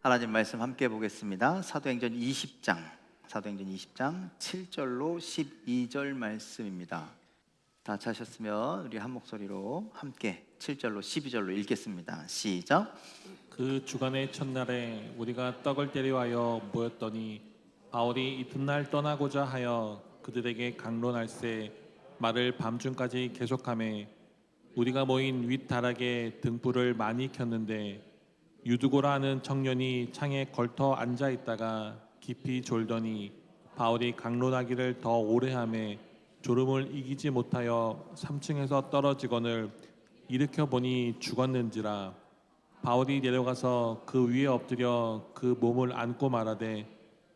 하나님 말씀 함께 보겠습니다. 사도행전 20장 7절로 12절 말씀입니다. 다 찾으셨으면 우리 한 목소리로 함께 7절로 12절로 읽겠습니다. 시작. 그 주간의 첫날에 우리가 떡을 때려하여 모였더니 바울이 이튿날 떠나고자 하여 그들에게 강론할세 말을 밤중까지 계속하매 우리가 모인 윗다락에 등불을 많이 켰는데 유두고라 하는 청년이 창에 걸터 앉아 있다가 깊이 졸더니 바울이 강론하기를 더 오래 하매 졸음을 이기지 못하여 3층에서 떨어지거늘 일으켜 보니 죽었는지라. 바울이 내려가서 그 위에 엎드려 그 몸을 안고 말하되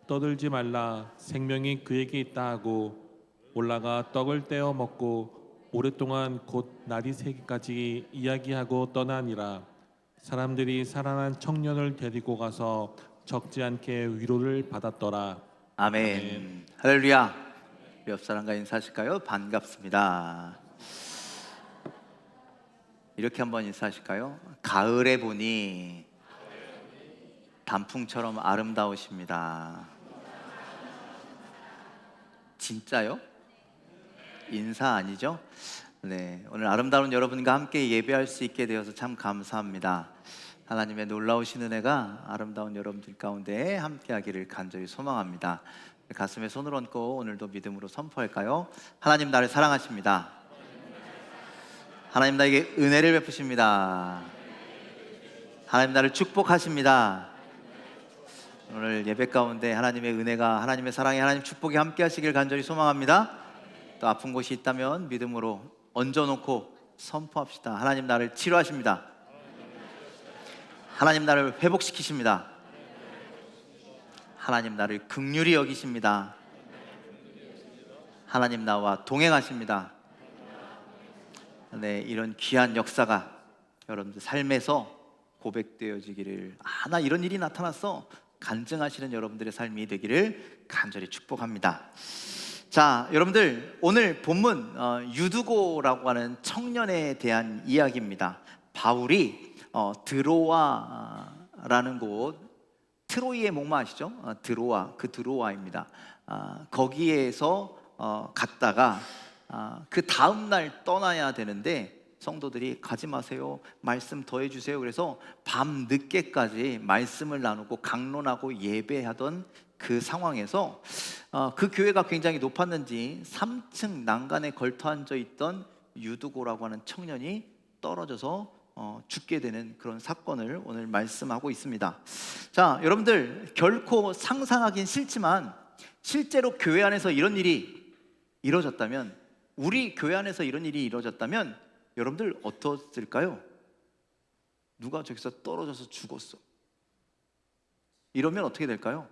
떠들지 말라, 생명이 그에게 있다 하고 올라가 떡을 떼어 먹고 오랫동안 곧 날이 새기까지 이야기하고 떠나니라. 사람들이 살아난 청년을 데리고 가서 적지 않게 위로를 받았더라. 아멘. 아멘. 할렐루야. 우리 옆 사람과 인사하실까요? 반갑습니다. 이렇게 한번 인사하실까요? 가을에 보니 단풍처럼 아름다우십니다. 진짜요? 인사 아니죠? 네, 오늘 아름다운 여러분과 함께 예배할 수 있게 되어서 참 감사합니다. 하나님의 놀라우신 은혜가 아름다운 여러분들 가운데 함께하기를 간절히 소망합니다. 가슴에 손을 얹고 오늘도 믿음으로 선포할까요? 하나님 나를 사랑하십니다. 하나님 나에게 은혜를 베푸십니다. 하나님 나를 축복하십니다. 오늘 예배 가운데 하나님의 은혜가, 하나님의 사랑이, 하나님 축복이 함께 하시길 간절히 소망합니다. 또 아픈 곳이 있다면 믿음으로 얹어놓고 선포합시다. 하나님 나를 치료하십니다. 하나님 나를 회복시키십니다. 하나님 나를 긍휼히 여기십니다. 하나님 나와 동행하십니다. 네, 이런 귀한 역사가 여러분들 삶에서 고백되어지기를, 나 이런 일이 나타났어, 간증하시는 여러분들의 삶이 되기를 간절히 축복합니다. 자, 여러분들 오늘 본문 유두고라고 하는 청년에 대한 이야기입니다. 바울이 드로아라는 곳, 트로이의 목마 아시죠? 드로아입니다. 거기에서 갔다가 그 다음 날 떠나야 되는데 성도들이 가지 마세요, 말씀 더 해주세요. 그래서 밤 늦게까지 말씀을 나누고 강론하고 예배하던 그 상황에서 그 교회가 굉장히 높았는지 3층 난간에 걸터 앉아 있던 유두고라고 하는 청년이 떨어져서 죽게 되는 그런 사건을 오늘 말씀하고 있습니다. 자, 여러분들 결코 상상하긴 싫지만 실제로 교회 안에서 이런 일이 이루어졌다면, 우리 교회 안에서 이런 일이 이루어졌다면 여러분들 어떠실까요? 누가 저기서 떨어져서 죽었어, 이러면 어떻게 될까요?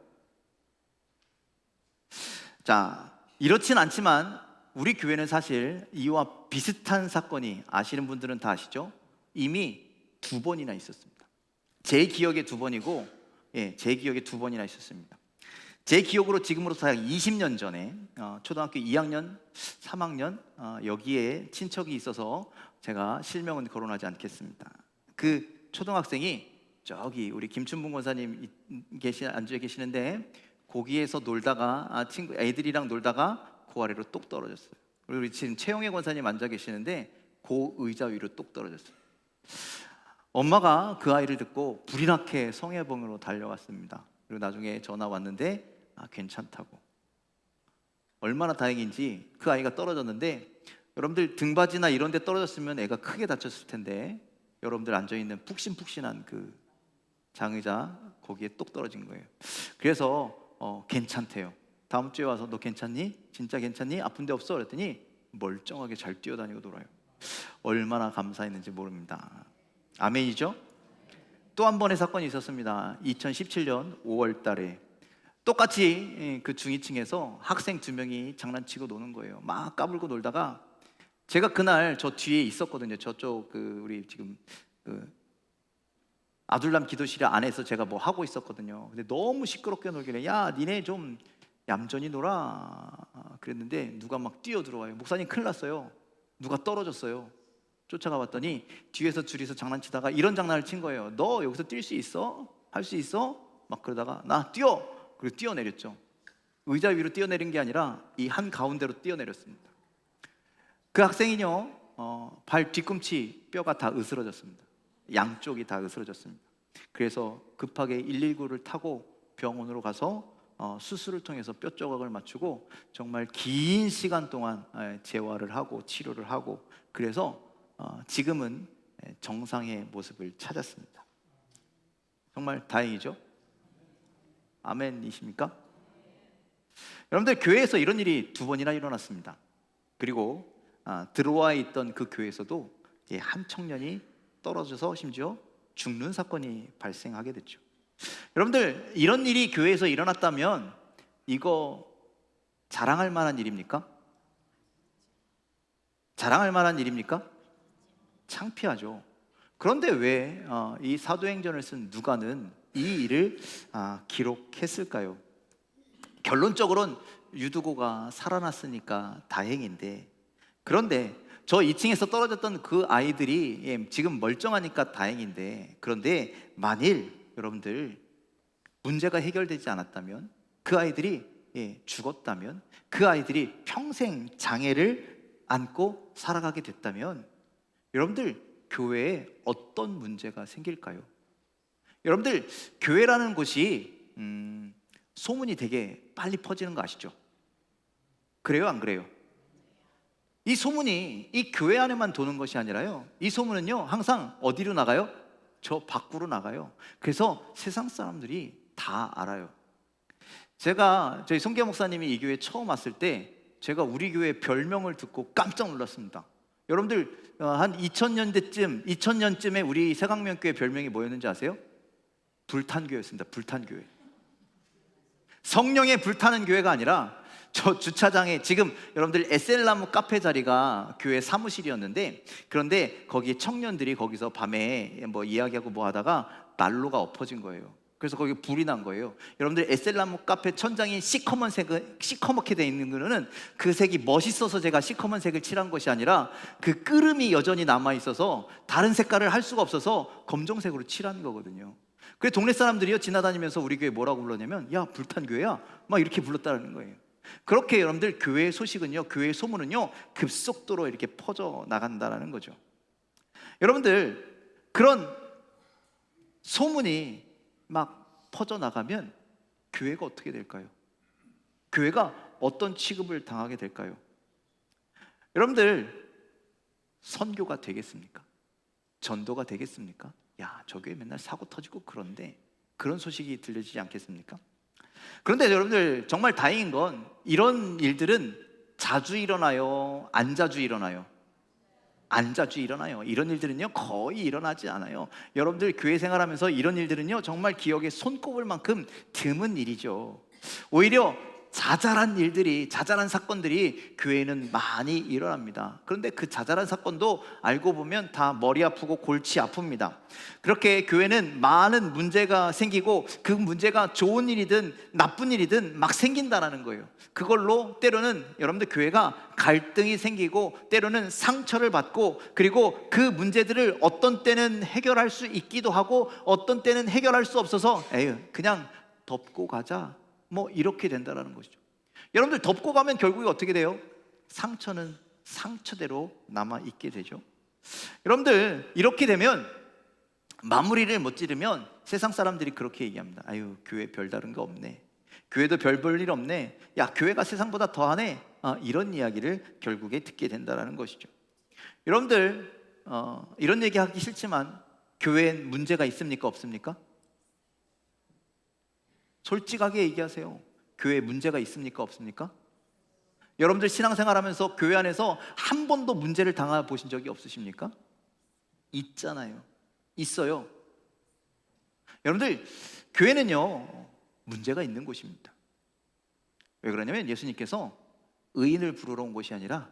자, 이렇진 않지만 우리 교회는 사실 이와 비슷한 사건이, 아시는 분들은 다 아시죠? 이미 2번이나 있었습니다. 제 기억에 2번이고, 제 기억에 2번이나 있었습니다. 제 기억으로 지금으로부터 약 20년 전에 초등학교 2학년, 3학년 여기에 친척이 있어서 제가 실명은 거론하지 않겠습니다. 그 초등학생이 저기 우리 김춘봉 권사님 앉아 계시는데 거기에서 놀다가 애들이랑 놀다가 그 아래로 똑 떨어졌어요. 그리고 우리 지금 최영애 권사님 앉아 계시는데 그 의자 위로 똑 떨어졌어요. 엄마가 그 아이를 듣고 불이 나게 성해병으로 달려갔습니다. 그리고 나중에 전화 왔는데 괜찮다고. 얼마나 다행인지 그 아이가 떨어졌는데, 여러분들 등받이나 이런 데 떨어졌으면 애가 크게 다쳤을 텐데 여러분들 앉아있는 푹신푹신한 그 장의자 거기에 똑 떨어진 거예요. 그래서 괜찮대요. 다음 주에 와서 너 괜찮니? 진짜 괜찮니? 아픈 데 없어? 그랬더니 멀쩡하게 잘 뛰어다니고 놀아요. 얼마나 감사했는지 모릅니다. 아멘이죠? 또 한 번의 사건이 있었습니다. 2017년 5월 달에 똑같이 그 중위층에서 학생 2명이 장난치고 노는 거예요. 막 까불고 놀다가 제가 그날 저 뒤에 있었거든요. 저쪽 우리 지금 아둘람 기도실 안에서 제가 뭐 하고 있었거든요. 근데 너무 시끄럽게 놀길래 야, 니네 좀 얌전히 놀아 그랬는데 누가 막 뛰어 들어와요. 목사님 큰일 났어요. 누가 떨어졌어요. 쫓아가 봤더니 뒤에서 둘이서 장난치다가 이런 장난을 친 거예요. 너 여기서 뛸 수 있어? 할 수 있어? 막 그러다가 나 뛰어! 그리고 뛰어내렸죠. 의자 위로 뛰어내린 게 아니라 이 한 가운데로 뛰어내렸습니다. 그 학생이요, 발 뒤꿈치 뼈가 다 으스러졌습니다. 양쪽이 다 으스러졌습니다. 그래서 급하게 119를 타고 병원으로 가서 수술을 통해서 뼈 조각을 맞추고 정말 긴 시간 동안 재활을 하고 치료를 하고, 그래서 지금은 정상의 모습을 찾았습니다. 정말 다행이죠? 아멘이십니까? 여러분들, 교회에서 이런 일이 2번이나 일어났습니다. 그리고 드로아에 있던 그 교회에서도 한 청년이 떨어져서 심지어 죽는 사건이 발생하게 됐죠. 여러분들, 이런 일이 교회에서 일어났다면 이거 자랑할 만한 일입니까? 자랑할 만한 일입니까? 창피하죠. 그런데 왜 이 사도행전을 쓴 누가는 이 일을 기록했을까요? 결론적으로는 유두고가 살아났으니까 다행인데, 그런데 저 2층에서 떨어졌던 그 아이들이 지금 멀쩡하니까 다행인데, 그런데 만일 여러분들 문제가 해결되지 않았다면, 그 아이들이 죽었다면, 그 아이들이 평생 장애를 안고 살아가게 됐다면, 여러분들 교회에 어떤 문제가 생길까요? 여러분들, 교회라는 곳이 소문이 되게 빨리 퍼지는 거 아시죠? 그래요, 안 그래요? 이 소문이 이 교회 안에만 도는 것이 아니라요, 이 소문은요 항상 어디로 나가요? 저 밖으로 나가요. 그래서 세상 사람들이 다 알아요. 제가 저희 송계 목사님이 이 교회에 처음 왔을 때 제가 우리 교회 별명을 듣고 깜짝 놀랐습니다. 여러분들, 한 2000년쯤에 우리 세강명교회 별명이 뭐였는지 아세요? 불탄교회였습니다. 불탄교회. 성령에 불타는 교회가 아니라, 저 주차장에 지금 여러분들 에셀나무 카페 자리가 교회 사무실이었는데, 그런데 거기 청년들이 거기서 밤에 뭐 이야기하고 뭐 하다가 난로가 엎어진 거예요. 그래서 거기 불이 난 거예요. 여러분들, 에셀나무 카페 천장이 시커멓게 돼 있는 거는 그 색이 멋있어서 제가 시커먼 색을 칠한 것이 아니라 그 끄름이 여전히 남아 있어서 다른 색깔을 할 수가 없어서 검정색으로 칠한 거거든요. 그래서 동네 사람들이요 지나다니면서 우리 교회 뭐라고 불렀냐면, 야, 불탄 교회야, 막 이렇게 불렀다는 거예요. 그렇게 여러분들, 교회의 소식은요, 교회의 소문은요 급속도로 이렇게 퍼져 나간다는 거죠. 여러분들, 그런 소문이 막 퍼져 나가면 교회가 어떻게 될까요? 교회가 어떤 취급을 당하게 될까요? 여러분들, 선교가 되겠습니까? 전도가 되겠습니까? 야, 저 교회 맨날 사고 터지고 그런데, 그런 소식이 들려지지 않겠습니까? 그런데 여러분들, 정말 다행인 건 이런 일들은 자주 일어나요? 안 자주 일어나요? 안 자주 일어나요. 이런 일들은요 거의 일어나지 않아요. 여러분들, 교회 생활하면서 이런 일들은요 정말 기억에 손꼽을 만큼 드문 일이죠. 오히려 자잘한 일들이, 자잘한 사건들이 교회에는 많이 일어납니다. 그런데 그 자잘한 사건도 알고 보면 다 머리 아프고 골치 아픕니다. 그렇게 교회는 많은 문제가 생기고, 그 문제가 좋은 일이든 나쁜 일이든 막 생긴다라는 거예요. 그걸로 때로는 여러분들, 교회가 갈등이 생기고 때로는 상처를 받고, 그리고 그 문제들을 어떤 때는 해결할 수 있기도 하고 어떤 때는 해결할 수 없어서 에휴, 그냥 덮고 가자, 뭐 이렇게 된다는 것이죠. 여러분들, 덮고 가면 결국에 어떻게 돼요? 상처는 상처대로 남아있게 되죠. 여러분들, 이렇게 되면, 마무리를 못 지르면 세상 사람들이 그렇게 얘기합니다. 아유, 교회 별다른 거 없네, 교회도 별 볼 일 없네, 야, 교회가 세상보다 더하네, 이런 이야기를 결국에 듣게 된다는 것이죠. 여러분들, 이런 얘기하기 싫지만 교회엔 문제가 있습니까, 없습니까? 솔직하게 얘기하세요. 교회에 문제가 있습니까, 없습니까? 여러분들, 신앙생활하면서 교회 안에서 한 번도 문제를 당해보신 적이 없으십니까? 있잖아요. 있어요. 여러분들, 교회는요 문제가 있는 곳입니다. 왜 그러냐면, 예수님께서 의인을 부르러 온 것이 아니라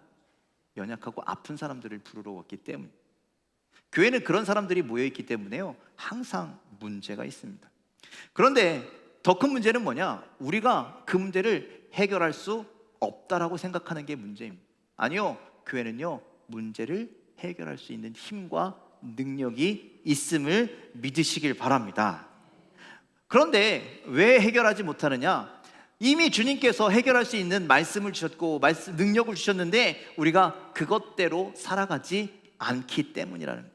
연약하고 아픈 사람들을 부르러 왔기 때문에, 교회는 그런 사람들이 모여있기 때문에요 항상 문제가 있습니다. 그런데 더 큰 문제는 뭐냐? 우리가 그 문제를 해결할 수 없다라고 생각하는 게 문제입니다. 아니요, 교회는요 문제를 해결할 수 있는 힘과 능력이 있음을 믿으시길 바랍니다. 그런데 왜 해결하지 못하느냐? 이미 주님께서 해결할 수 있는 말씀을 주셨고 능력을 주셨는데 우리가 그것대로 살아가지 않기 때문이라는 거예요.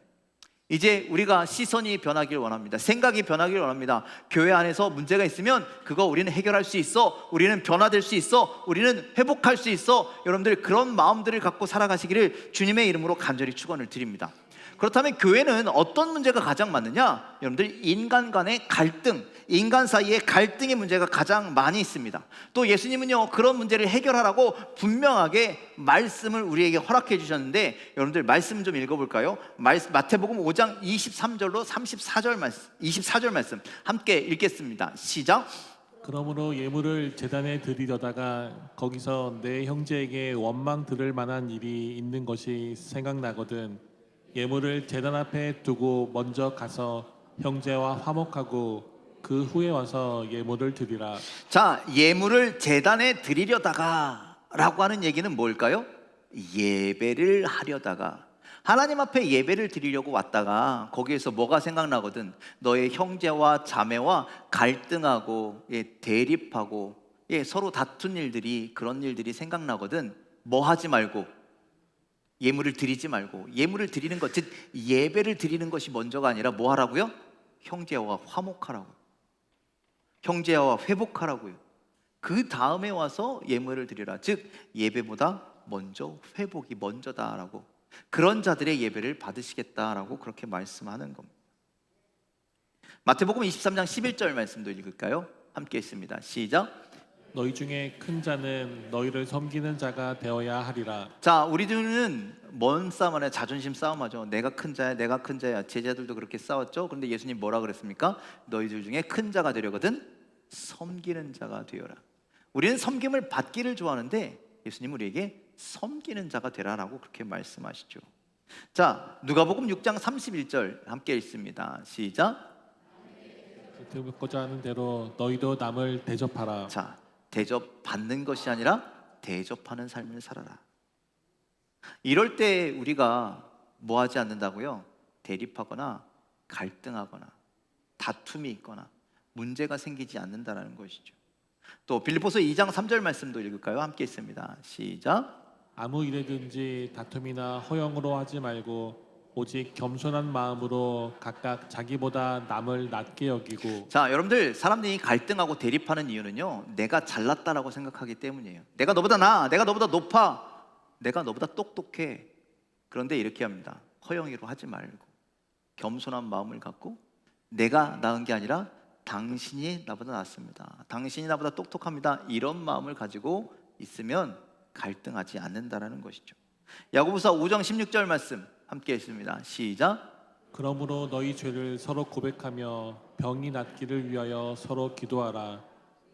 이제 우리가 시선이 변하길 원합니다. 생각이 변하길 원합니다. 교회 안에서 문제가 있으면 그거 우리는 해결할 수 있어. 우리는 변화될 수 있어. 우리는 회복할 수 있어. 여러분들 그런 마음들을 갖고 살아가시기를 주님의 이름으로 간절히 축원을 드립니다. 그렇다면 교회는 어떤 문제가 가장 많느냐? 여러분들 인간 간의 갈등, 인간 사이의 갈등의 문제가 가장 많이 있습니다. 또 예수님은요 그런 문제를 해결하라고 분명하게 말씀을 우리에게 허락해 주셨는데 여러분들 말씀 좀 읽어볼까요? 마태복음 5장 23절로 24절 말씀 함께 읽겠습니다. 시작. 그러므로 예물을 제단에 드리려다가 거기서 내 형제에게 원망 들을 만한 일이 있는 것이 생각나거든 예물을 제단 앞에 두고 먼저 가서 형제와 화목하고 그 후에 와서 예물을 드리라. 자, 예물을 제단에 드리려다가 라고 하는 얘기는 뭘까요? 예배를 하려다가, 하나님 앞에 예배를 드리려고 왔다가 거기에서 뭐가 생각나거든? 너의 형제와 자매와 갈등하고 대립하고 서로 다툰 일들이, 그런 일들이 생각나거든. 뭐 하지 말고, 예물을 드리지 말고, 예물을 드리는 것, 즉 예배를 드리는 것이 먼저가 아니라 뭐 하라고요? 형제와 화목하라고, 형제와 회복하라고요. 그 다음에 와서 예물을 드리라. 즉 예배보다 먼저 회복이 먼저다라고, 그런 자들의 예배를 받으시겠다라고 그렇게 말씀하는 겁니다. 마태복음 23장 11절 말씀도 읽을까요? 함께 있습니다. 시작. 너희 중에 큰 자는 너희를 섬기는 자가 되어야 하리라. 자, 우리들은 뭔 싸움 하냐? 자존심 싸움하죠. 내가 큰 자야, 내가 큰 자야. 제자들도 그렇게 싸웠죠. 그런데 예수님 뭐라 그랬습니까? 너희들 중에 큰 자가 되려거든 섬기는 자가 되어라. 우리는 섬김을 받기를 좋아하는데 예수님은 우리에게 섬기는 자가 되라라고 그렇게 말씀하시죠. 자, 누가복음 6장 31절 함께 읽습니다. 시작. 듣고자 하는 대로 너희도 남을 대접하라. 자, 대접받는 것이 아니라 대접하는 삶을 살아라. 이럴 때 우리가 뭐 하지 않는다고요? 대립하거나 갈등하거나 다툼이 있거나 문제가 생기지 않는다는 것이죠. 또 빌립보서 2장 3절 말씀도 읽을까요? 함께 있습니다. 시작. 아무 일에든지 다툼이나 허영으로 하지 말고 오직 겸손한 마음으로 각각 자기보다 남을 낮게 여기고. 자, 여러분들 사람들이 갈등하고 대립하는 이유는요 내가 잘났다라고 생각하기 때문이에요. 내가 너보다 나아, 내가 너보다 높아, 내가 너보다 똑똑해. 그런데 이렇게 합니다. 허영으로 하지 말고 겸손한 마음을 갖고 내가 나은 게 아니라 당신이 나보다 낫습니다, 당신이 나보다 똑똑합니다, 이런 마음을 가지고 있으면 갈등하지 않는다라는 것이죠. 야고보서 5장 16절 말씀 함께 읽습니다. 시작. 그러므로 너희 죄를 서로 고백하며 병이 낫기를 위하여 서로 기도하라.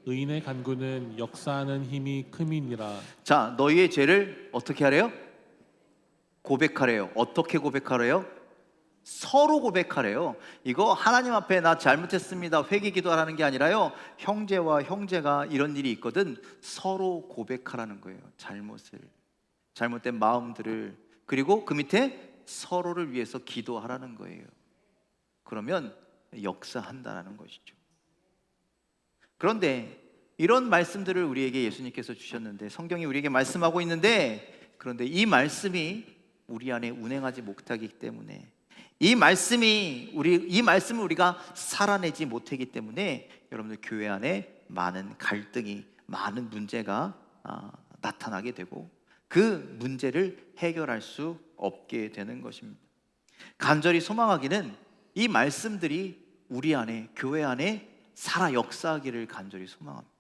의인의 간구는 역사하는 힘이 큼이니라. 자, 너희의 죄를 어떻게 하래요? 고백하래요. 어떻게 고백하래요? 서로 고백하래요. 이거 하나님 앞에 나 잘못했습니다 회개 기도하라는 게 아니라요, 형제와 형제가 이런 일이 있거든 서로 고백하라는 거예요. 잘못을, 잘못된 마음들을, 그리고 그 밑에 서로를 위해서 기도하라는 거예요. 그러면 역사한다라는 것이죠. 그런데 이런 말씀들을 우리에게 예수님께서 주셨는데, 성경이 우리에게 말씀하고 있는데, 그런데 이 말씀이 우리 안에 운행하지 못하기 때문에, 이 말씀을 우리가 살아내지 못하기 때문에 여러분들 교회 안에 많은 갈등이, 많은 문제가 나타나게 되고 그 문제를 해결할 수 없게 되는 것입니다. 간절히 소망하기는 이 말씀들이 우리 안에, 교회 안에 살아 역사하기를 간절히 소망합니다.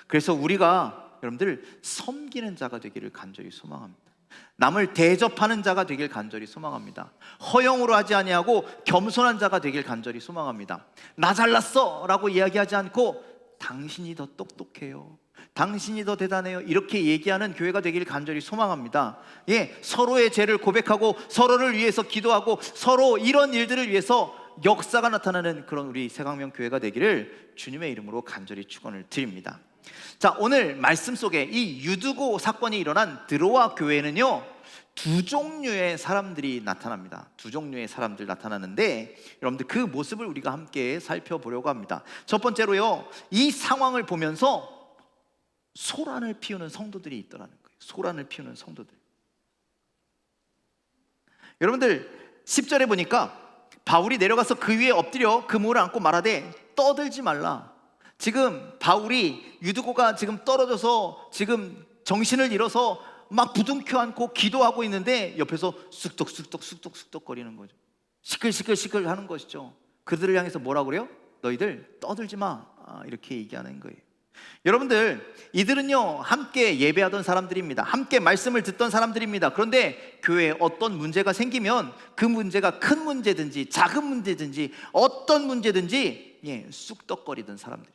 그래서 우리가 여러분들 섬기는 자가 되기를 간절히 소망합니다. 남을 대접하는 자가 되길 간절히 소망합니다. 허영으로 하지 아니하고 겸손한 자가 되길 간절히 소망합니다. 나 잘났어 라고 이야기하지 않고 당신이 더 똑똑해요, 당신이 더 대단해요, 이렇게 얘기하는 교회가 되길 간절히 소망합니다. 서로의 죄를 고백하고 서로를 위해서 기도하고 서로 이런 일들을 위해서 역사가 나타나는 그런 우리 새강명 교회가 되기를 주님의 이름으로 간절히 축원을 드립니다. 자, 오늘 말씀 속에 이 유두고 사건이 일어난 드로아 교회는요 두 종류의 사람들이 나타납니다. 두 종류의 사람들 나타나는데 여러분들 그 모습을 우리가 함께 살펴보려고 합니다. 첫 번째로요, 이 상황을 보면서 소란을 피우는 성도들이 있더라는 거예요. 소란을 피우는 성도들. 여러분들 10절에 보니까 바울이 내려가서 그 위에 엎드려 그 무을 안고 말하되 떠들지 말라. 지금 바울이 유두고가 지금 떨어져서 지금 정신을 잃어서 막 부둥켜 안고 기도하고 있는데 옆에서 쑥덕쑥덕 거리는 거죠. 시끌시끌 하는 것이죠. 그들을 향해서 뭐라 그래요? 너희들 떠들지 마, 이렇게 얘기하는 거예요. 여러분들, 이들은요 함께 예배하던 사람들입니다. 함께 말씀을 듣던 사람들입니다. 그런데 교회에 어떤 문제가 생기면 그 문제가 큰 문제든지 작은 문제든지 어떤 문제든지 쑥덕거리던 사람들,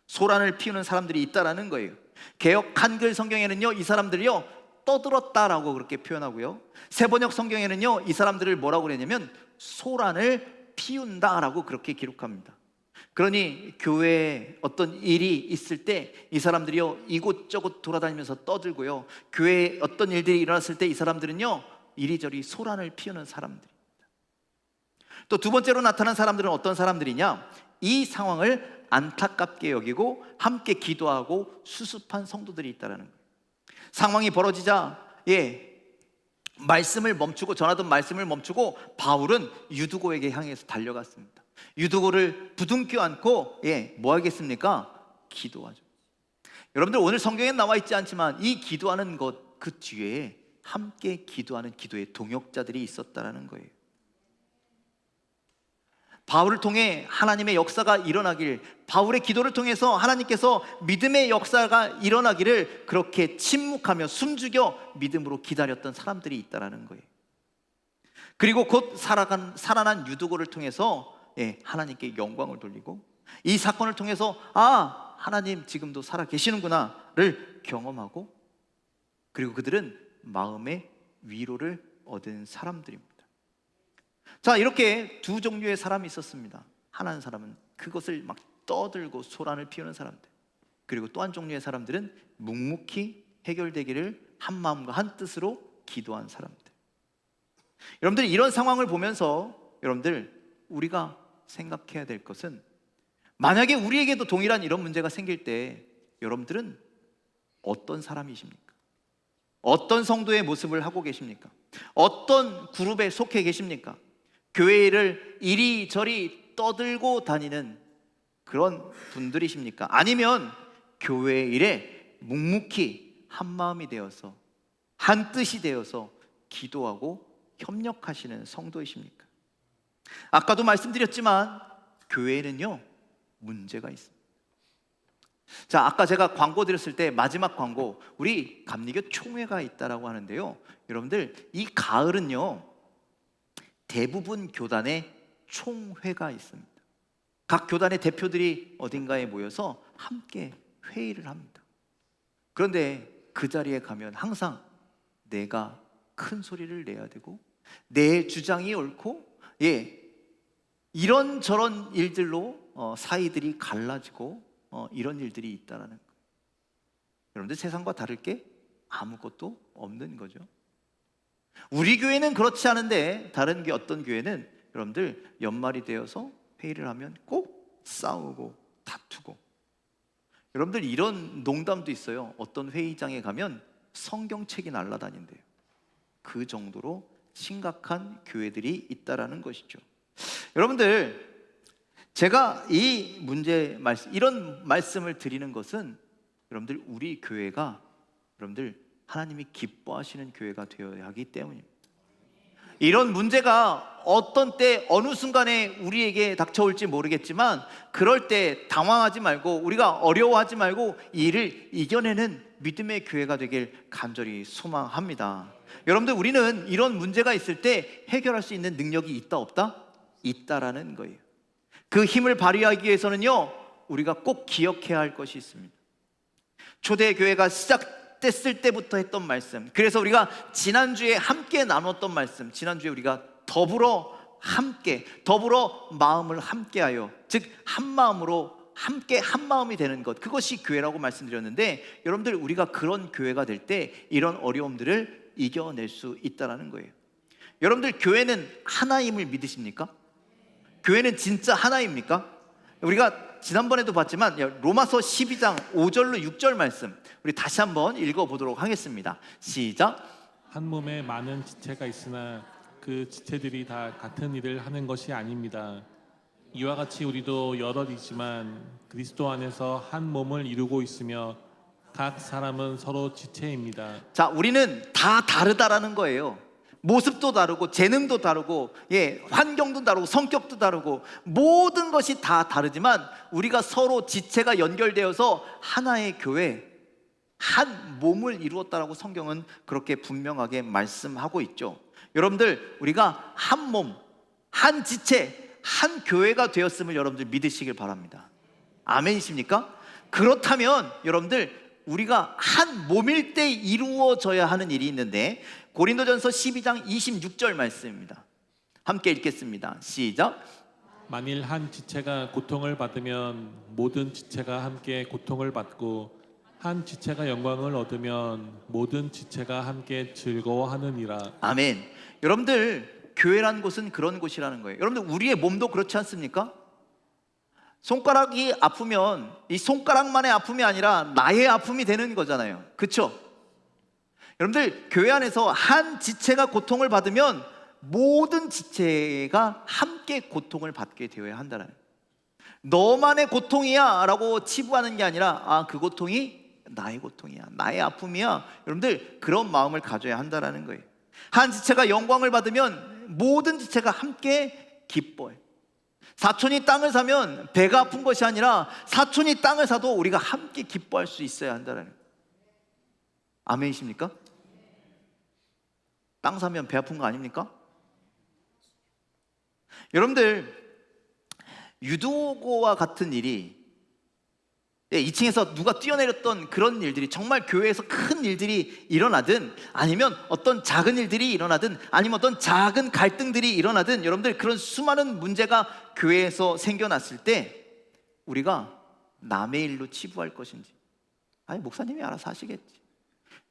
소란을 피우는 사람들이 있다라는 거예요. 개역 한글 성경에는요 이 사람들이요 떠들었다라고 그렇게 표현하고요, 세번역 성경에는요 이 사람들을 뭐라고 그랬냐면 소란을 피운다라고 그렇게 기록합니다. 그러니 교회에 어떤 일이 있을 때 이 사람들이요 이곳저곳 돌아다니면서 떠들고요, 교회에 어떤 일들이 일어났을 때 이 사람들은요 이리저리 소란을 피우는 사람들입니다. 또 두 번째로 나타난 사람들은 어떤 사람들이냐, 이 상황을 안타깝게 여기고 함께 기도하고 수습한 성도들이 있다는 거예요. 상황이 벌어지자 말씀을 멈추고, 전하던 말씀을 멈추고 바울은 유두고에게 향해서 달려갔습니다. 유두고를 부둥켜 안고 뭐 하겠습니까? 기도하죠. 여러분들, 오늘 성경에 나와 있지 않지만 이 기도하는 것 그 뒤에 함께 기도하는 기도의 동역자들이 있었다라는 거예요. 바울을 통해 하나님의 역사가 일어나길, 바울의 기도를 통해서 하나님께서 믿음의 역사가 일어나기를 그렇게 침묵하며 숨죽여 믿음으로 기다렸던 사람들이 있다라는 거예요. 그리고 곧 살아난 유두고를 통해서 하나님께 영광을 돌리고, 이 사건을 통해서 하나님 지금도 살아 계시는구나를 경험하고, 그리고 그들은 마음의 위로를 얻은 사람들입니다. 자, 이렇게 두 종류의 사람이 있었습니다. 하나는 사람은 그것을 막 떠들고 소란을 피우는 사람들, 그리고 또 한 종류의 사람들은 묵묵히 해결되기를 한 마음과 한 뜻으로 기도한 사람들. 여러분들, 이런 상황을 보면서 여러분들 우리가 생각해야 될 것은, 만약에 우리에게도 동일한 이런 문제가 생길 때 여러분들은 어떤 사람이십니까? 어떤 성도의 모습을 하고 계십니까? 어떤 그룹에 속해 계십니까? 교회를 이리저리 떠들고 다니는 그런 분들이십니까? 아니면 교회 일에 묵묵히 한 마음이 되어서 한 뜻이 되어서 기도하고 협력하시는 성도이십니까? 아까도 말씀드렸지만 교회에는요 문제가 있습니다. 자, 아까 제가 광고 드렸을 때 마지막 광고, 우리 감리교 총회가 있다라고 하는데요, 여러분들 이 가을은요 대부분 교단에 총회가 있습니다. 각 교단의 대표들이 어딘가에 모여서 함께 회의를 합니다. 그런데 그 자리에 가면 항상 내가 큰 소리를 내야 되고 내 주장이 옳고 이런저런 일들로 사이들이 갈라지고 이런 일들이 있다라는 거예요. 여러분들, 세상과 다를 게 아무것도 없는 거죠. 우리 교회는 그렇지 않은데 다른 어떤 교회는 여러분들 연말이 되어서 회의를 하면 꼭 싸우고 다투고, 여러분들 이런 농담도 있어요. 어떤 회의장에 가면 성경책이 날아다닌대요. 그 정도로 심각한 교회들이 있다라는 것이죠. 여러분들, 제가 이 이런 말씀을 드리는 것은 여러분들 우리 교회가 여러분들 하나님이 기뻐하시는 교회가 되어야 하기 때문입니다. 이런 문제가 어떤 때 어느 순간에 우리에게 닥쳐올지 모르겠지만 그럴 때 당황하지 말고, 우리가 어려워하지 말고 이를 이겨내는 믿음의 교회가 되길 간절히 소망합니다. 여러분들, 우리는 이런 문제가 있을 때 해결할 수 있는 능력이 있다 없다? 있다라는 거예요. 그 힘을 발휘하기 위해서는요 우리가 꼭 기억해야 할 것이 있습니다. 초대교회가 시작됐을 때부터 했던 말씀, 그래서 우리가 지난주에 함께 나눴던 말씀, 지난주에 우리가 더불어 마음을 함께하여, 즉 한마음으로 함께 한마음이 되는 것, 그것이 교회라고 말씀드렸는데, 여러분들 우리가 그런 교회가 될 때 이런 어려움들을 이겨낼 수 있다는 거예요. 여러분들 교회는 하나임을 믿으십니까? 교회는 진짜 하나입니까? 우리가 지난번에도 봤지만 로마서 12장 5절로 6절 말씀 우리 다시 한번 읽어보도록 하겠습니다. 시작. 한 몸에 많은 지체가 있으나 그 지체들이 다 같은 일을 하는 것이 아닙니다. 이와 같이 우리도 여럿이지만 그리스도 안에서 한 몸을 이루고 있으며 각 사람은 서로 지체입니다. 자, 우리는 다 다르다라는 거예요. 모습도 다르고 재능도 다르고 환경도 다르고 성격도 다르고 모든 것이 다 다르지만 우리가 서로 지체가 연결되어서 하나의 교회, 한 몸을 이루었다라고 성경은 그렇게 분명하게 말씀하고 있죠. 여러분들, 우리가 한 몸, 한 지체, 한 교회가 되었음을 여러분들 믿으시길 바랍니다. 아멘이십니까? 그렇다면 여러분들, 우리가 한 몸일 때 이루어져야 하는 일이 있는데 고린도전서 12장 26절 말씀입니다. 함께 읽겠습니다. 시작. 만일 한 지체가 고통을 받으면 모든 지체가 함께 고통을 받고 한 지체가 영광을 얻으면 모든 지체가 함께 즐거워하느니라. 아멘. 여러분들, 교회란 곳은 그런 곳이라는 거예요. 여러분들, 우리의 몸도 그렇지 않습니까? 손가락이 아프면 이 손가락만의 아픔이 아니라 나의 아픔이 되는 거잖아요. 그렇죠? 여러분들, 교회 안에서 한 지체가 고통을 받으면 모든 지체가 함께 고통을 받게 되어야 한다는 거예요. 너만의 고통이야 라고 치부하는 게 아니라 그 고통이 나의 고통이야, 나의 아픔이야. 여러분들, 그런 마음을 가져야 한다는 거예요. 한 지체가 영광을 받으면 모든 지체가 함께 기뻐해. 사촌이 땅을 사면 배가 아픈 것이 아니라 사촌이 땅을 사도 우리가 함께 기뻐할 수 있어야 한다는 거예요. 아멘이십니까? 땅 사면 배 아픈 거 아닙니까? 여러분들, 유도고와 같은 일이 2층에서 누가 뛰어내렸던 그런 일들이 정말 교회에서 큰 일들이 일어나든 아니면 어떤 작은 일들이 일어나든 아니면 어떤 작은 갈등들이 일어나든 여러분들, 그런 수많은 문제가 교회에서 생겨났을 때 우리가 남의 일로 치부할 것인지, 아니 목사님이 알아서 하시겠지,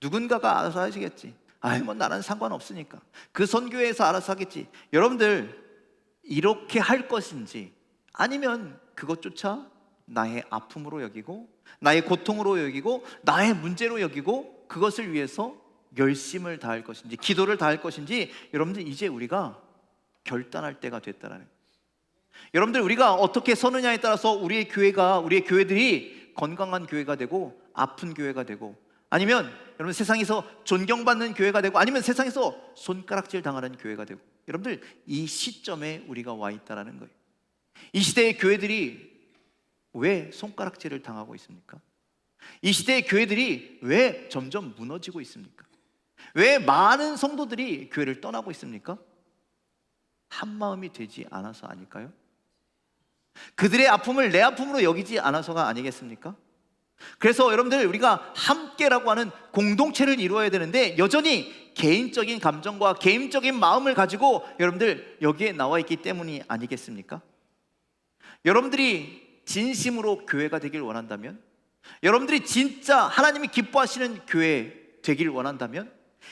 누군가가 알아서 하시겠지, 아니 뭐 나는 상관없으니까 그 선교회에서 알아서 하겠지, 여러분들 이렇게 할 것인지 아니면 그것조차 나의 아픔으로 여기고 나의 고통으로 여기고 나의 문제로 여기고 그것을 위해서 열심을 다할 것인지 기도를 다할 것인지, 여러분들 이제 우리가 결단할 때가 됐다라는 거예요. 여러분들, 우리가 어떻게 서느냐에 따라서 우리의 교회들이 건강한 교회가 되고 아픈 교회가 되고, 아니면 여러분 세상에서 존경받는 교회가 되고, 아니면 세상에서 손가락질 당하는 교회가 되고, 여러분들 이 시점에 우리가 와 있다라는 거예요. 이 시대의 교회들이 왜 손가락질을 당하고 있습니까? 이 시대의 교회들이 왜 점점 무너지고 있습니까? 왜 많은 성도들이 교회를 떠나고 있습니까? 한 마음이 되지 않아서 아닐까요? 그들의 아픔을 내 아픔으로 여기지 않아서가 아니겠습니까? 그래서 여러분들, 우리가 함께라고 하는 공동체를 이루어야 되는데 여전히 개인적인 감정과 개인적인 마음을 가지고 여러분들 여기에 나와 있기 때문이 아니겠습니까? 여러분들이 진심으로 교회가 되길 원한다면, 여러분들이 진짜 하나님이 기뻐하시는 교회 되길 원한다면,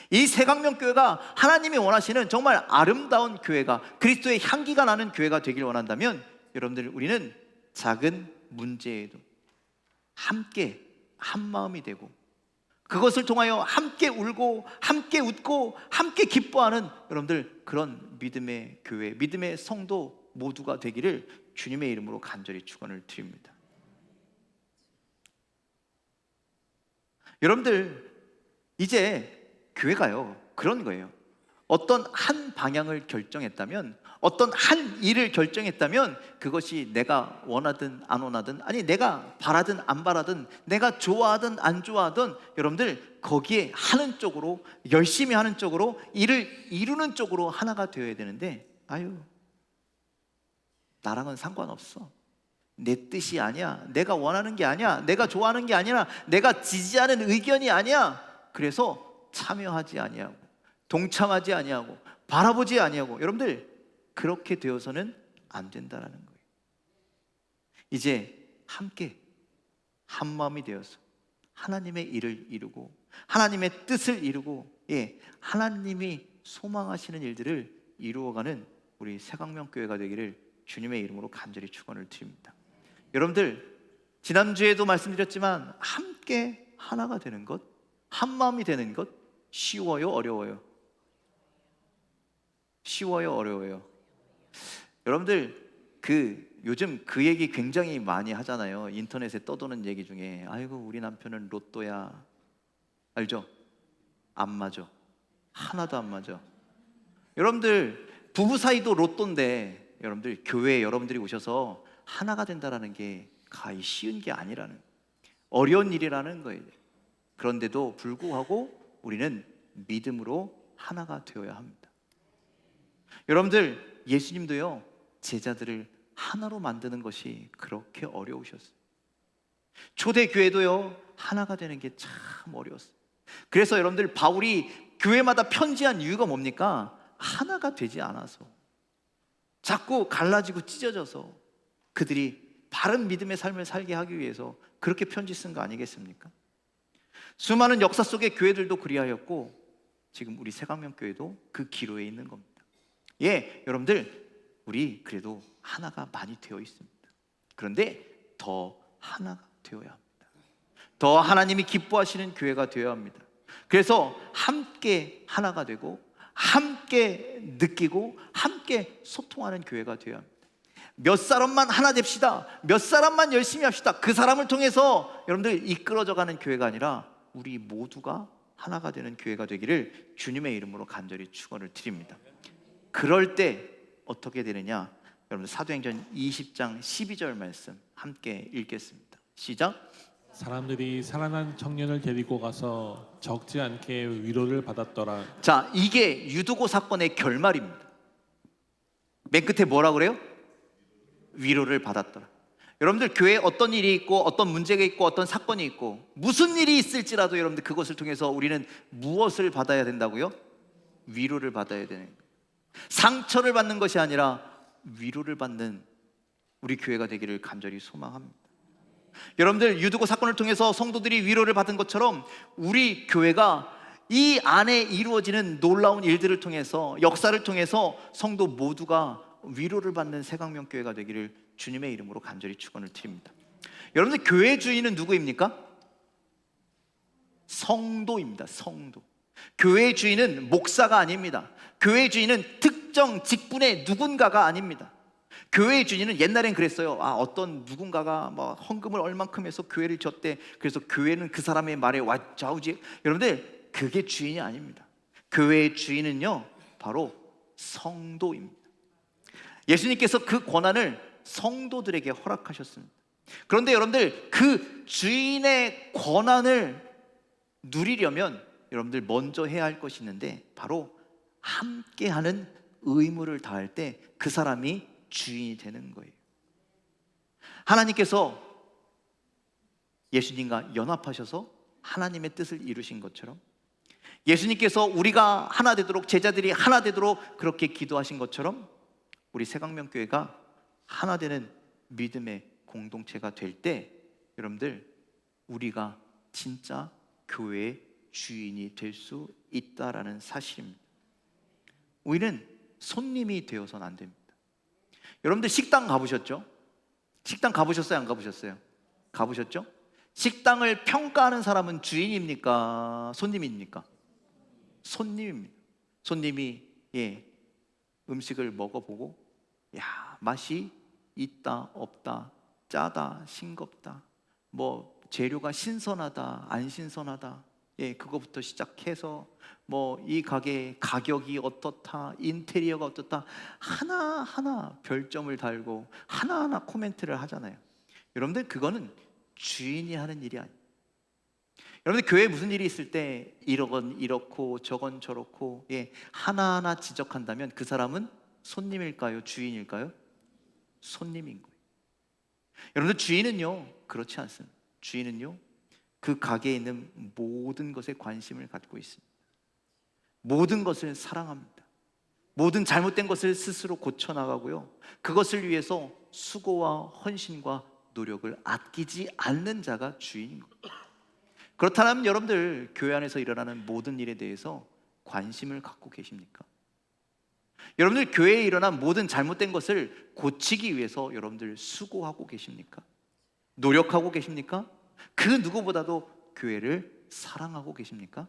이 새강명교회가 하나님이 원하시는 정말 아름다운 교회가, 그리스도의 향기가 나는 교회가 되길 원한다면, 여러분들 우리는 작은 문제에도 함께 한 마음이 되고 그것을 통하여 함께 울고 함께 웃고 함께 기뻐하는 여러분들, 그런 믿음의 교회, 믿음의 성도 모두가 되기를 주님의 이름으로 간절히 축원을 드립니다. 여러분들, 이제 교회가요 그런 거예요. 어떤 한 방향을 결정했다면, 어떤 한 일을 결정했다면 그것이 내가 원하든 안 원하든, 아니 내가 바라든 안 바라든, 내가 좋아하든 안 좋아하든, 여러분들 거기에 하는 쪽으로, 열심히 하는 쪽으로, 일을 이루는 쪽으로 하나가 되어야 되는데, 나랑은 상관없어, 내 뜻이 아니야, 내가 원하는 게 아니야, 내가 좋아하는 게 아니라 내가 지지하는 의견이 아니야, 그래서 참여하지 아니하고 동참하지 아니하고 바라보지 아니하고, 여러분들 그렇게 되어서는 안 된다라는 거예요. 이제 함께 한 마음이 되어서 하나님의 일을 이루고 하나님의 뜻을 이루고 하나님이 소망하시는 일들을 이루어가는 우리 새강명교회가 되기를 주님의 이름으로 간절히 축원을 드립니다. 여러분들, 지난주에도 말씀드렸지만 함께 하나가 되는 것, 한 마음이 되는 것 쉬워요, 어려워요? 쉬워요, 어려워요? 여러분들, 요즘 그 얘기 굉장히 많이 하잖아요. 인터넷에 떠도는 얘기 중에 아이고 우리 남편은 로또야. 알죠? 안 맞아. 하나도 안 맞아. 여러분들, 부부 사이도 로또인데 여러분들, 교회에 여러분들이 오셔서 하나가 된다라는 게 가히 쉬운 게 아니라는, 어려운 일이라는 거예요. 그런데도 불구하고 우리는 믿음으로 하나가 되어야 합니다. 여러분들, 예수님도요 제자들을 하나로 만드는 것이 그렇게 어려우셨어요. 초대교회도요 하나가 되는 게 참 어려웠어요. 그래서 여러분들, 바울이 교회마다 편지한 이유가 뭡니까? 하나가 되지 않아서, 자꾸 갈라지고 찢어져서 그들이 바른 믿음의 삶을 살게 하기 위해서 그렇게 편지 쓴 거 아니겠습니까? 수많은 역사 속의 교회들도 그리하였고 지금 우리 새강명교회도 그 기로에 있는 겁니다. 여러분들, 우리 그래도 하나가 많이 되어 있습니다. 그런데 더 하나가 되어야 합니다. 더 하나님이 기뻐하시는 교회가 되어야 합니다. 그래서 함께 하나가 되고 함께 느끼고 함께 소통하는 교회가 되어야 합니다. 몇 사람만 하나 됩시다, 몇 사람만 열심히 합시다, 그 사람을 통해서 여러분들 이끌어져 가는 교회가 아니라 우리 모두가 하나가 되는 교회가 되기를 주님의 이름으로 간절히 축원을 드립니다. 그럴 때 어떻게 되느냐? 여러분들, 사도행전 20장 12절 말씀 함께 읽겠습니다. 시작. 사람들이 살아난 청년을 데리고 가서 적지 않게 위로를 받았더라. 자, 이게 유두고 사건의 결말입니다. 맨 끝에 뭐라 그래요? 위로를 받았더라. 여러분들, 교회에 어떤 일이 있고 어떤 문제가 있고 어떤 사건이 있고 무슨 일이 있을지라도 여러분들, 그것을 통해서 우리는 무엇을 받아야 된다고요? 위로를 받아야 되는 거예요. 상처를 받는 것이 아니라 위로를 받는 우리 교회가 되기를 간절히 소망합니다. 여러분들, 유두고 사건을 통해서 성도들이 위로를 받은 것처럼 우리 교회가 이 안에 이루어지는 놀라운 일들을 통해서, 역사를 통해서 성도 모두가 위로를 받는 새강명교회가 되기를 주님의 이름으로 간절히 축원을 드립니다. 여러분들, 교회 주인은 누구입니까? 성도입니다. 성도. 교회 주인은 목사가 아닙니다. 교회 주인은 특정 직분의 누군가가 아닙니다. 교회의 주인은, 옛날엔 그랬어요. 어떤 누군가가 헌금을 얼만큼 해서 교회를 줬대, 그래서 교회는 그 사람의 말에 좌우지. 여러분들, 그게 주인이 아닙니다. 교회의 주인은요 바로 성도입니다. 예수님께서 그 권한을 성도들에게 허락하셨습니다. 그런데 여러분들, 그 주인의 권한을 누리려면 여러분들 먼저 해야 할 것이 있는데, 바로 함께하는 의무를 다할 때 그 사람이 주인이 되는 거예요. 하나님께서 예수님과 연합하셔서 하나님의 뜻을 이루신 것처럼, 예수님께서 우리가 하나 되도록, 제자들이 하나 되도록 그렇게 기도하신 것처럼, 우리 새강명교회가 하나 되는 믿음의 공동체가 될 때 여러분들, 우리가 진짜 교회의 주인이 될 수 있다라는 사실입니다. 우리는 손님이 되어서는 안 됩니다. 여러분들, 식당 가보셨죠? 식당 가보셨어요? 안 가보셨어요? 가보셨죠? 식당을 평가하는 사람은 주인입니까? 손님입니까? 손님입니다. 손님이 음식을 먹어보고, 맛이 있다 없다, 짜다 싱겁다, 재료가 신선하다 안 신선하다, 그거부터 시작해서 이 가게의 가격이 어떻다, 인테리어가 어떻다, 하나하나 별점을 달고 하나하나 코멘트를 하잖아요. 여러분들, 그거는 주인이 하는 일이 아니에요. 여러분들, 교회에 무슨 일이 있을 때 이건 이렇고 저건 저렇고 하나하나 지적한다면 그 사람은 손님일까요? 주인일까요? 손님인 거예요. 여러분들, 주인은요 그렇지 않습니다. 주인은요 그 가게에 있는 모든 것에 관심을 갖고 있습니다. 모든 것을 사랑합니다. 모든 잘못된 것을 스스로 고쳐나가고요, 그것을 위해서 수고와 헌신과 노력을 아끼지 않는 자가 주인인 겁니다. 그렇다면 여러분들, 교회 안에서 일어나는 모든 일에 대해서 관심을 갖고 계십니까? 여러분들 교회에 일어난 모든 잘못된 것을 고치기 위해서 여러분들 수고하고 계십니까? 노력하고 계십니까? 그 누구보다도 교회를 사랑하고 계십니까?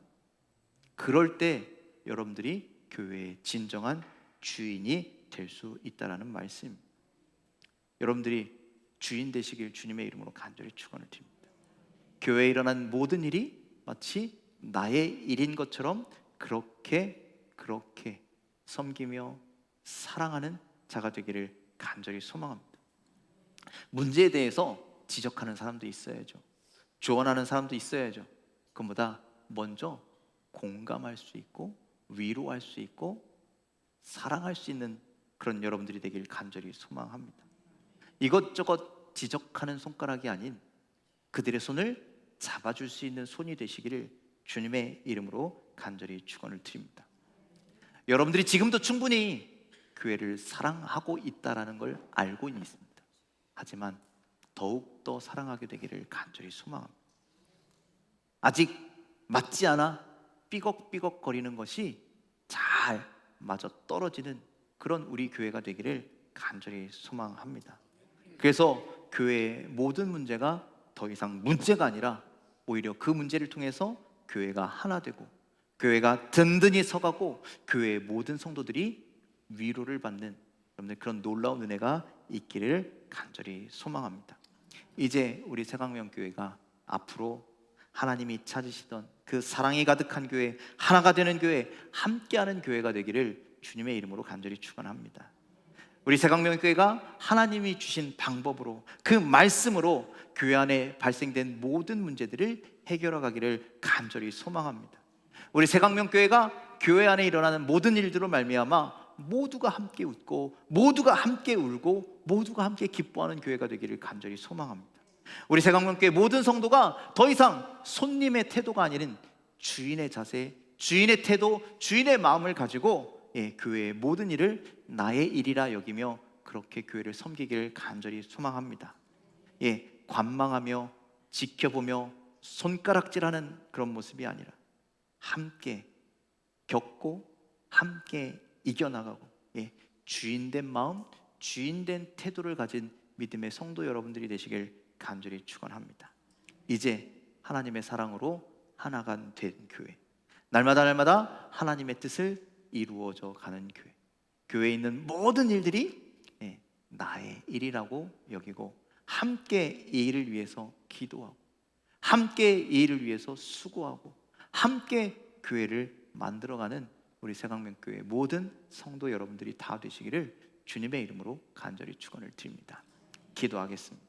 그럴 때 여러분들이 교회의 진정한 주인이 될 수 있다라는 말씀입니다. 여러분들이 주인 되시길 주님의 이름으로 간절히 축원을 드립니다. 교회에 일어난 모든 일이 마치 나의 일인 것처럼 그렇게 섬기며 사랑하는 자가 되기를 간절히 소망합니다. 문제에 대해서 지적하는 사람도 있어야죠. 조언하는 사람도 있어야죠. 그보다 먼저 공감할 수 있고 위로할 수 있고 사랑할 수 있는 그런 여러분들이 되길 간절히 소망합니다. 이것저것 지적하는 손가락이 아닌 그들의 손을 잡아줄 수 있는 손이 되시기를 주님의 이름으로 간절히 축원을 드립니다. 여러분들이 지금도 충분히 교회를 사랑하고 있다라는 걸 알고 있습니다. 하지만 더욱더 사랑하게 되기를 간절히 소망합니다. 아직 맞지 않아 삐걱삐걱거리는 것이 잘 맞아 떨어지는 그런 우리 교회가 되기를 간절히 소망합니다. 그래서 교회의 모든 문제가 더 이상 문제가 아니라 오히려 그 문제를 통해서 교회가 하나 되고 교회가 든든히 서가고 교회의 모든 성도들이 위로를 받는 여러분들 그런 놀라운 은혜가 있기를 간절히 소망합니다. 이제 우리 새강명교회가 앞으로 하나님이 찾으시던 그 사랑이 가득한 교회, 하나가 되는 교회, 함께하는 교회가 되기를 주님의 이름으로 간절히 축원합니다. 우리 새강명교회가 하나님이 주신 방법으로 그 말씀으로 교회 안에 발생된 모든 문제들을 해결해 가기를 간절히 소망합니다. 우리 새강명교회가 교회 안에 일어나는 모든 일들로 말미암아 모두가 함께 웃고 모두가 함께 울고 모두가 함께 기뻐하는 교회가 되기를 간절히 소망합니다. 우리 새강명교회 모든 성도가 더 이상 손님의 태도가 아닌 주인의 자세, 주인의 태도, 주인의 마음을 가지고 교회의 모든 일을 나의 일이라 여기며 그렇게 교회를 섬기기를 간절히 소망합니다. 관망하며 지켜보며 손가락질하는 그런 모습이 아니라 함께 겪고 함께 이겨나가고 주인된 마음, 주인된 태도를 가진 믿음의 성도 여러분들이 되시길 간절히 축원합니다. 이제 하나님의 사랑으로 하나가 된 교회, 날마다 하나님의 뜻을 이루어져 가는 교회, 교회에 있는 모든 일들이 나의 일이라고 여기고 함께 이 일을 위해서 기도하고 함께 이 일을 위해서 수고하고 함께 교회를 만들어가는 우리 새강명교회 모든 성도 여러분들이 다 되시기를 주님의 이름으로 간절히 축원을 드립니다. 기도하겠습니다.